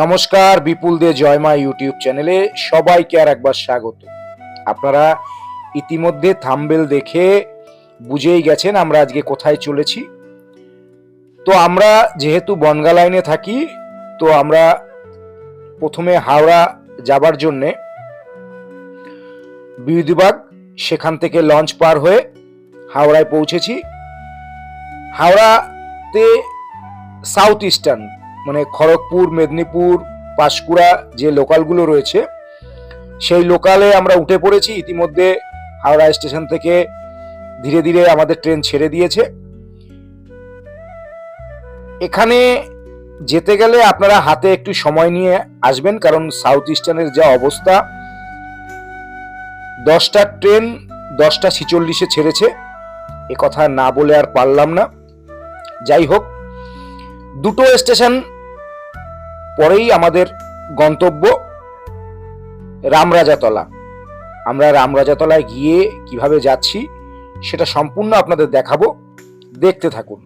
নমস্কার, বিপুল দে জয়মা ইউটিউব চ্যানেলে সবাইকে আর একবার স্বাগত। আপনারা ইতিমধ্যে থাম্বনেল দেখে বুঝেই গেছেন আমরা আজকে কোথায় চলেছি। তো আমরা যেহেতু বনগা লাইনে থাকি, তো আমরা প্রথমে হাওড়া যাবার জন্যে বিউদিবাগ, সেখান থেকে লঞ্চ পার হয়ে হাওড়ায় পৌঁছেছি। হাওড়াতে সাউথ ইস্টার্ন মানে খড়গপুর, মেদিনীপুর, পাঁশকুড়া যে লোকালগুলো রয়েছে সেই লোকালে আমরা উঠে পড়েছি। ইতিমধ্যে হাওড়া স্টেশন থেকে ধীরে ধীরে আমাদের ট্রেন ছেড়ে দিয়েছে। এখানে যেতে গেলে আপনারা হাতে একটু সময় নিয়ে আসবেন, কারণ সাউথ ইস্টার্নের যা অবস্থা, 10টার ট্রেন 10:46 ছেড়েছে। এ কথা না বলে আর পারলাম না। যাই হোক, দুটো স্টেশন পরেই আমাদের গন্তব্য রামরাজাতলা। আমরা রামরাজাতলায় গিয়ে কিভাবে যাচ্ছি সেটা সম্পূর্ণ আপনাদের দেখাবো, দেখতে থাকুন।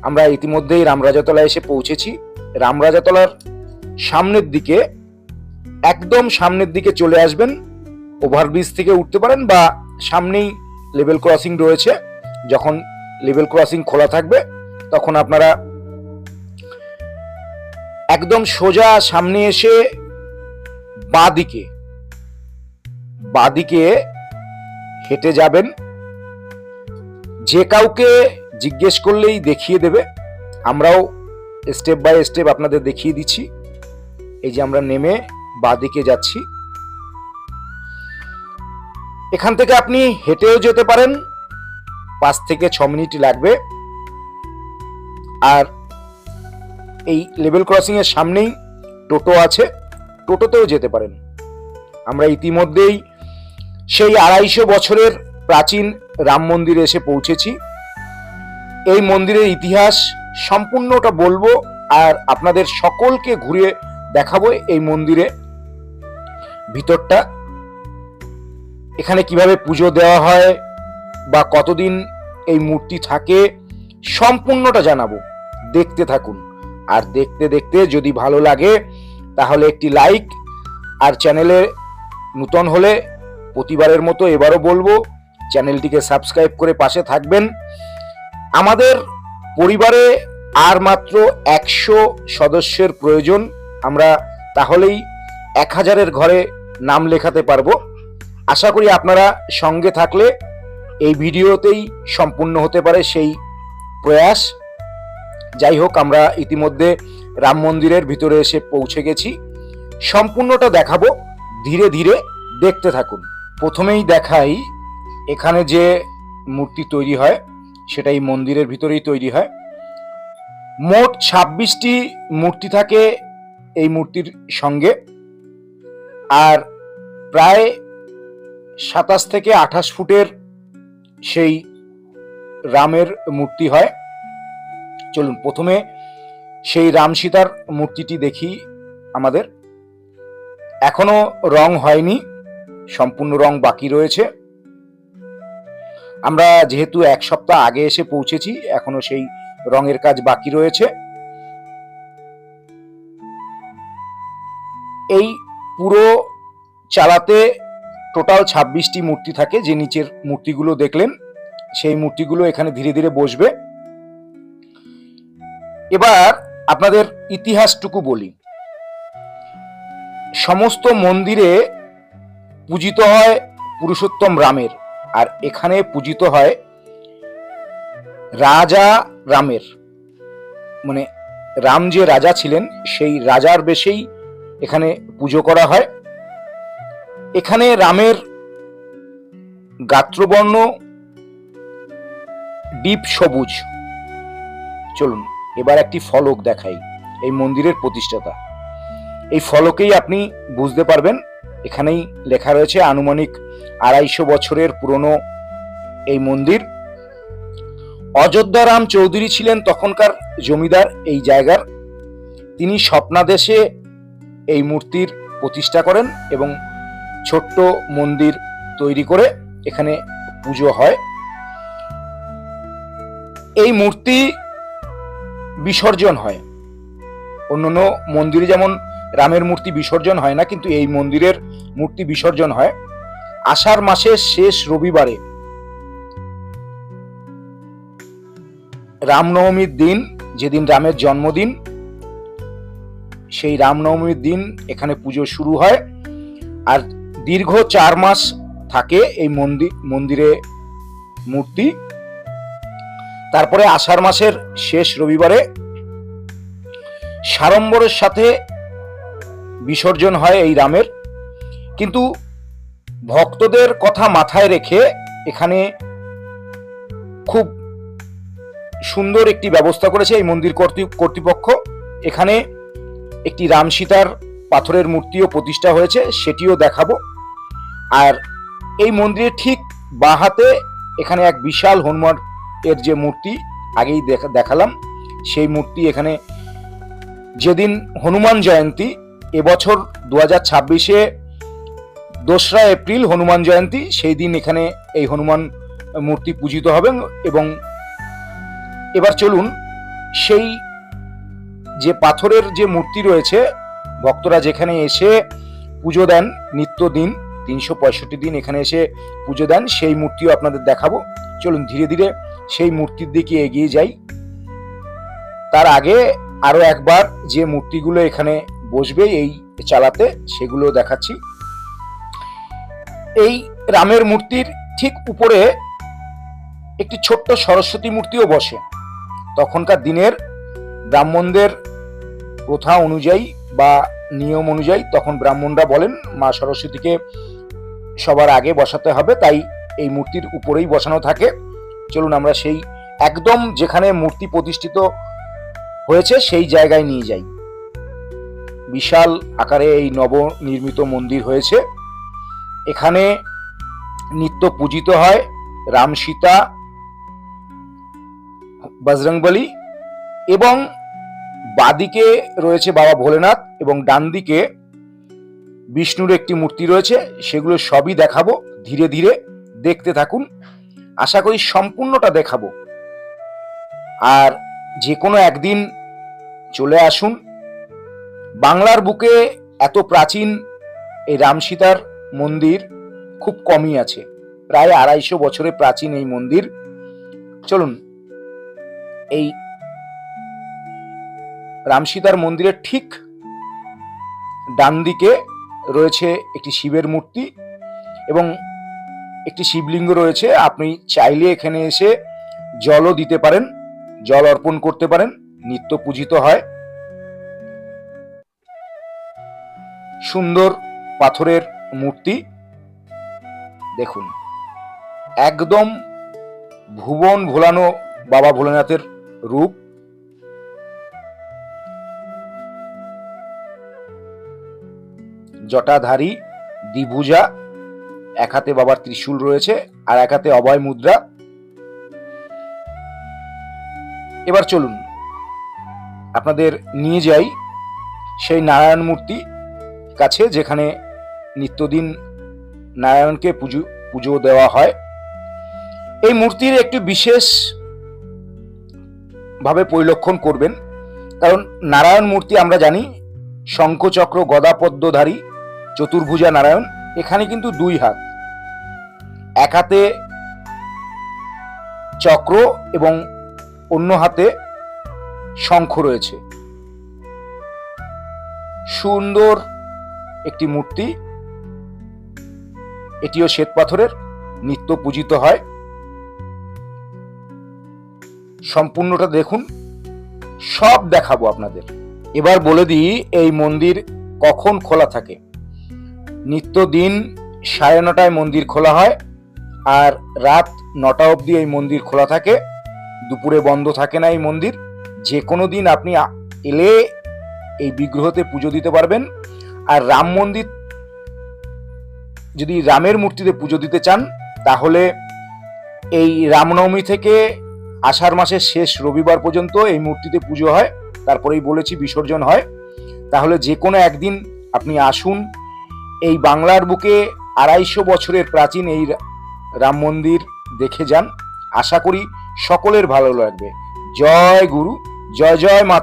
আমরা ইতিমধ্যেই রামরাজাতলায় এসে পৌঁছেছি। রামরাজাতলার সামনের দিকে, একদম সামনের দিকে চলে আসবেন। ওভারব্রিজ থেকে উঠতে পারেন বা সামনেই লেভেল ক্রসিং রয়েছে। যখন লেভেল ক্রসিং খোলা থাকবে তখন আপনারা একদম সোজা সামনে এসে বাঁদিকে হেঁটে যাবেন। যে কাউকে জিজ্ঞেস করলেই দেখিয়ে দেবে। আমরাও স্টেপ বাই স্টেপ আপনাদের দেখিয়ে দিচ্ছি। এই যে আমরা নেমে বাঁদিকে যাচ্ছি। এখান থেকে আপনি হেঁটেও যেতে পারেন, 5 থেকে 6 মিনিট লাগবে। আর এই লেভেল ক্রসিং এর সামনেই টোটো আছে, টোটোতেও যেতে পারেন। আমরা ইতিমধ্যেই সেই 250 বছরের প্রাচীন রাম মন্দিরে এসে পৌঁছেছি। এই মন্দিরের ইতিহাস সম্পূর্ণটা বলবো আর আপনাদের সকলকে ঘুরিয়ে দেখাবো এই মন্দিরে ভিতরটা, এখানে কিভাবে পুজো দেওয়া হয় বা কতদিন এই মূর্তি থাকে, সম্পূর্ণটা জানাবো। দেখতে থাকুন। আর দেখতে দেখতে যদি ভালো লাগে তাহলে একটি লাইক, আর চ্যানেলে নতুন হলে প্রতিবারের মতো এবারও বলবো চ্যানেলটিকে সাবস্ক্রাইব করে পাশে থাকবেন। আমাদের পরিবারে আর মাত্র 100 সদস্যের প্রয়োজন। আমরা তাহলেই 1000-এর ঘরে নাম লেখাতে পারবো। আশা করি আপনারা সঙ্গে থাকলে এই ভিডিওতেই সম্পূর্ণ হতে পারে সেই প্রয়াস। যাই হোক, আমরা ইতিমধ্যে রাম মন্দিরের ভিতরে এসে পৌঁছে গেছি। সম্পূর্ণটা দেখাবো, ধীরে ধীরে দেখতে থাকুন। প্রথমেই দেখাই, এখানে যে মূর্তি তৈরি হয় সেটা এই মন্দিরের ভিতরেই তৈরি হয়। মোট 26টি মূর্তি থাকে এই মূর্তির সঙ্গে, আর প্রায় 27 থেকে 28 ফুটের সেই রামের মূর্তি হয়। চলুন প্রথমে সেই রাম সীতার মূর্তিটি দেখি। আমাদের এখনো রং হয়নি, সম্পূর্ণ রং বাকি রয়েছে। আমরা যেহেতু 1 সপ্তাহ আগে এসে পৌঁছেছি, এখনো সেই রঙের কাজ বাকি রয়েছে। এই পুরো চালাতে টোটাল 26টি মূর্তি থাকে। যে নিচের মূর্তিগুলো দেখলেন সেই মূর্তিগুলো এখানে ধীরে ধীরে বসবে। এবার আপনাদের ইতিহাসটুকু বলি। সমস্ত মন্দিরে পূজিত হয় পুরুষোত্তম রামের, আর এখানে পূজিত হয় রাজা রামের, মানে রাম যে রাজা ছিলেন সেই রাজার বেশেই এখানে পুজো করা হয়। এখানে রামের গাত্রবর্ণ ডিপ সবুজ। চলুন এবার একটি ফলক দেখাই এই মন্দিরের প্রতিষ্ঠাতা। এই ফলকেই আপনি বুঝতে পারবেন। এখানেই লেখা রয়েছে আনুমানিক 250 বছরের পুরনো এই মন্দির। অযোধ্যা রাম চৌধুরী ছিলেন তখনকার জমিদার এই জায়গার। তিনি স্বপ্নাদেশে এই মূর্তির প্রতিষ্ঠা করেন এবং ছোট্ট মন্দির তৈরি করে এখানে পুজো হয়। এই মূর্তি বিসর্জন হয় অন্যান্য মন্দিরে যেমন রামের মূর্তি বিসর্জন হয় না, কিন্তু এই মন্দিরের মূর্তি বিসর্জন হয় আষাঢ় মাসের শেষ রবিবারে, রামনবমীর দিন, যেদিন রামের জন্মদিন, সেই রামনবমীর দিন এখানে পুজো শুরু হয়। আর দীর্ঘ 4 মাস থাকে এই মন্দিরে মূর্তি। তারপরে আষাঢ় মাসের শেষ রবিবারে সাড়ম্বরের সাথে বিসর্জন হয় এই রামের। কিন্তু ভক্তদের কথা মাথায় রেখে এখানে খুব সুন্দর একটি ব্যবস্থা করেছে এই মন্দির কর্তৃপক্ষ। এখানে একটি রাম সীতার পাথরের মূর্তিও প্রতিষ্ঠা হয়েছে, সেটিও দেখাবো। আর এই মন্দিরের ঠিক বাঁ হাতে এখানে এক বিশাল হনুমান এর যে মূর্তি আগেই দেখালাম, সেই মূর্তি এখানে, যেদিন হনুমান জয়ন্তী, এবছর 2026-এ 2রা এপ্রিল হনুমান জয়ন্তী, সেই দিন এখানে এই হনুমান মূর্তি পূজিত হবে। এবং এবার চলুন সেই যে পাথরের যে মূর্তি রয়েছে, ভক্তরা যেখানে এসে পুজো দেন নিত্যদিন, 365 দিন এখানে এসে পুজো দেন, সেই মূর্তিও আপনাদের দেখাবো। চলুন ধীরে ধীরে সেই মূর্তির দিকে এগিয়ে যাই। তার আগে আরো একবার যে মূর্তিগুলো এখানে বসবে এই চালাতে, সেগুলো দেখাচ্ছি। এই রামের মূর্তির ঠিক উপরে একটি ছোট্ট সরস্বতী মূর্তিও বসে। তখনকার দিনের ব্রাহ্মণদের প্রথা অনুযায়ী বা নিয়ম অনুযায়ী তখন ব্রাহ্মণরা বলেন মা সরস্বতীকে সবার আগে বসাতে হবে, তাই এই মূর্তির উপরেই বসানো থাকে। চলুন আমরা সেই একদম যেখানে মূর্তি প্রতিষ্ঠিত হয়েছে সেই জায়গায় নিয়ে যাই। বিশাল আকারে এই নবনির্মিত মন্দির হয়েছে। এখানে নিত্য পূজিত হয় রাম, সীতা, বজরংবলী, এবং বাদিকে রয়েছে বাবা ভোলেনাথ এবং ডান দিকে বিষ্ণুর একটি মূর্তি রয়েছে। সেগুলো সবই দেখাবো, ধীরে ধীরে দেখতে থাকুন। আশা করি সম্পূর্ণটা দেখাবো। আর যে কোনো একদিন চলে আসুন। বাংলার বুকে এত প্রাচীন এই রাম সীতার মন্দির খুব কমই আছে, প্রায় 250 বছরের প্রাচীন এই মন্দির। চলুন, এই রাম সীতার মন্দিরের ঠিক ডান দিকে রয়েছে একটি শিবের মূর্তি এবং একটি শিবলিঙ্গ রয়েছে। আপনি চাইলে এখানে এসে জলও দিতে পারেন, জল অর্পণ করতে পারেন, নিত্য পূজিত হয়। সুন্দর পাথরের মূর্তি দেখুন, একদম ভুবন ভোলানো বাবা ভোলেনাথের রূপ। জটাধারী, দ্বিভুজা, এক হাতে বাবার ত্রিশূল রয়েছে আর এক হাতে অভয় মুদ্রা। এবার চলুন আপনাদের নিয়ে যাই সেই নারায়ণ মূর্তি কাছে, যেখানে নিত্যদিন নারায়ণকে পুজো দেওয়া হয়। এই মূর্তির একটি বিশেষ ভাবে পরিলক্ষণ করবেন, কারণ নারায়ণ মূর্তি আমরা জানি শঙ্খ চক্র গদা পদ্মধারী চতুর্ভুজা নারায়ণ। এখানে কিন্তু 2 হাত, এক হাতে চক্র এবং অন্য হাতে শঙ্খ রয়েছে। সুন্দর একটি মূর্তি, এটিও শ্বেত পাথরের, নিত্য পূজিত হয়। সম্পূর্ণটা দেখুন, সব দেখাবো আপনাদের। এবার বলে দিই এই মন্দির কখন খোলা থাকে। নিত্যদিন 9:30টায় মন্দির খোলা হয় আর রাত 9টা অবধি এই মন্দির খোলা থাকে। দুপুরে বন্ধ থাকে না এই মন্দির। যে কোনো দিন আপনি এলে এই বিগ্রহতে পুজো দিতে পারবেন। আর রাম মন্দির, যদি রামের মূর্তিতে পুজো দিতে চান তাহলে এই রামনবমী থেকে আষাঢ় মাসের শেষ রবিবার পর্যন্ত এই মূর্তিতে পুজো হয়, তারপরেই বলেছি বিসর্জন হয়। তাহলে যে কোনো একদিন আপনি আসুন, এই বাংলার বুকে 250 বছরের প্রাচীন এই রাম মন্দির দেখে যান। আশা করি সকলের ভালো লাগবে। জয় গুরু, জয় জয় মা।